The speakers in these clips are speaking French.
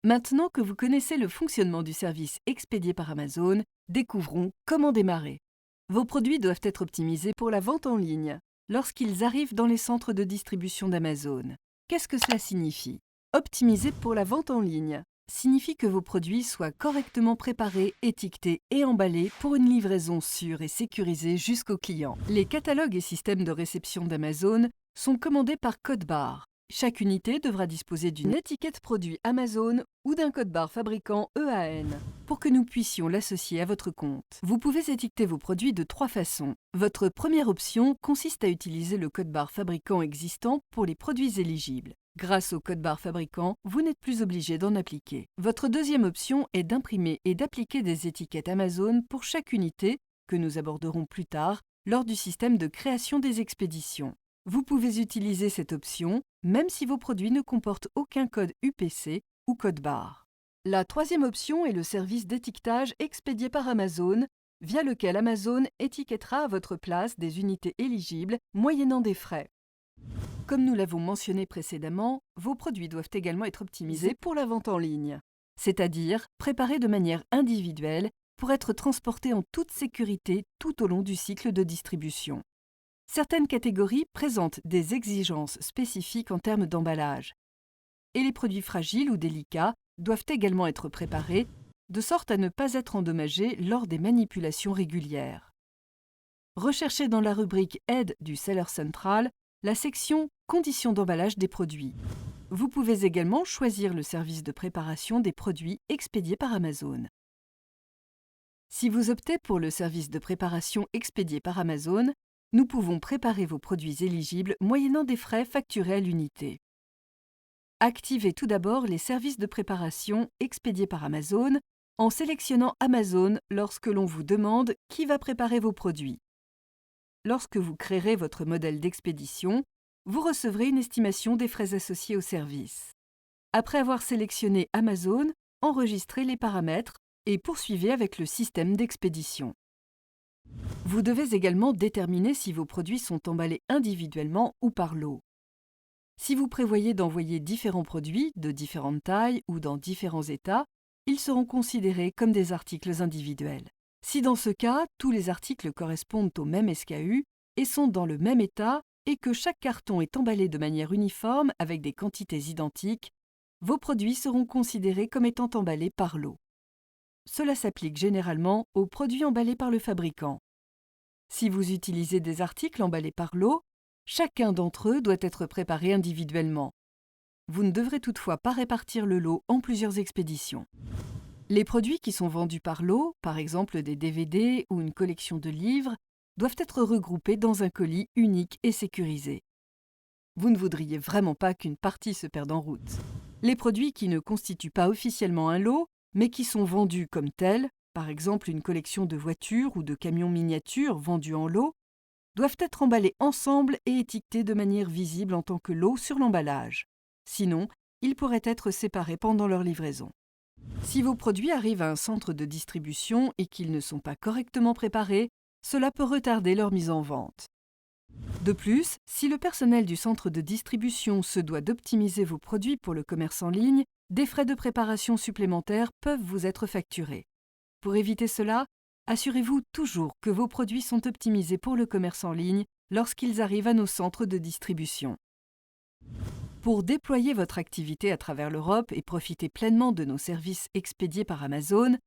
Maintenant que vous connaissez le fonctionnement du service expédié par Amazon, découvrons comment démarrer. Vos produits doivent être optimisés pour la vente en ligne lorsqu'ils arrivent dans les centres de distribution d'Amazon. Qu'est-ce que cela signifie? Optimiser pour la vente en ligne signifie que vos produits soient correctement préparés, étiquetés et emballés pour une livraison sûre et sécurisée jusqu'au client. Les catalogues et systèmes de réception d'Amazon sont commandés par code barre. Chaque unité devra disposer d'une étiquette produit Amazon ou d'un code barre fabricant EAN pour que nous puissions l'associer à votre compte. Vous pouvez étiqueter vos produits de 3 façons. Votre première option consiste à utiliser le code barre fabricant existant pour les produits éligibles. Grâce au code barre fabricant, vous n'êtes plus obligé d'en appliquer. Votre deuxième option est d'imprimer et d'appliquer des étiquettes Amazon pour chaque unité, que nous aborderons plus tard, lors du système de création des expéditions. Vous pouvez utiliser cette option même si vos produits ne comportent aucun code UPC ou code barre. La troisième option est le service d'étiquetage expédié par Amazon, via lequel Amazon étiquettera à votre place des unités éligibles moyennant des frais. Comme nous l'avons mentionné précédemment, vos produits doivent également être optimisés pour la vente en ligne, c'est-à-dire préparés de manière individuelle pour être transportés en toute sécurité tout au long du cycle de distribution. Certaines catégories présentent des exigences spécifiques en termes d'emballage. Et les produits fragiles ou délicats doivent également être préparés, de sorte à ne pas être endommagés lors des manipulations régulières. Recherchez dans la rubrique Aide du Seller Central la section Conditions d'emballage des produits. Vous pouvez également choisir le service de préparation des produits expédiés par Amazon. Si vous optez pour le service de préparation expédié par Amazon, nous pouvons préparer vos produits éligibles moyennant des frais facturés à l'unité. Activez tout d'abord les services de préparation expédiés par Amazon en sélectionnant Amazon lorsque l'on vous demande qui va préparer vos produits. Lorsque vous créerez votre modèle d'expédition, vous recevrez une estimation des frais associés au service. Après avoir sélectionné Amazon, enregistrez les paramètres et poursuivez avec le système d'expédition. Vous devez également déterminer si vos produits sont emballés individuellement ou par lot. Si vous prévoyez d'envoyer différents produits de différentes tailles ou dans différents états, ils seront considérés comme des articles individuels. Si dans ce cas, tous les articles correspondent au même SKU et sont dans le même état et que chaque carton est emballé de manière uniforme avec des quantités identiques, vos produits seront considérés comme étant emballés par lot. Cela s'applique généralement aux produits emballés par le fabricant. Si vous utilisez des articles emballés par lot, chacun d'entre eux doit être préparé individuellement. Vous ne devrez toutefois pas répartir le lot en plusieurs expéditions. Les produits qui sont vendus par lot, par exemple des DVD ou une collection de livres, doivent être regroupés dans un colis unique et sécurisé. Vous ne voudriez vraiment pas qu'une partie se perde en route. Les produits qui ne constituent pas officiellement un lot, mais qui sont vendus comme tels, par exemple une collection de voitures ou de camions miniatures vendus en lot, doivent être emballés ensemble et étiquetés de manière visible en tant que lot sur l'emballage. Sinon, ils pourraient être séparés pendant leur livraison. Si vos produits arrivent à un centre de distribution et qu'ils ne sont pas correctement préparés, cela peut retarder leur mise en vente. De plus, si le personnel du centre de distribution se doit d'optimiser vos produits pour le commerce en ligne, des frais de préparation supplémentaires peuvent vous être facturés. Pour éviter cela, assurez-vous toujours que vos produits sont optimisés pour le commerce en ligne lorsqu'ils arrivent à nos centres de distribution. Pour déployer votre activité à travers l'Europe et profiter pleinement de nos services expédiés par Amazon,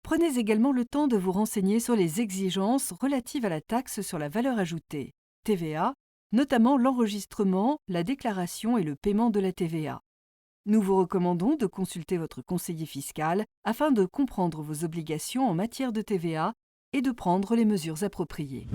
prenez également le temps de vous renseigner sur les exigences relatives à la taxe sur la valeur ajoutée, TVA, notamment l'enregistrement, la déclaration et le paiement de la TVA. Nous vous recommandons de consulter votre conseiller fiscal afin de comprendre vos obligations en matière de TVA et de prendre les mesures appropriées.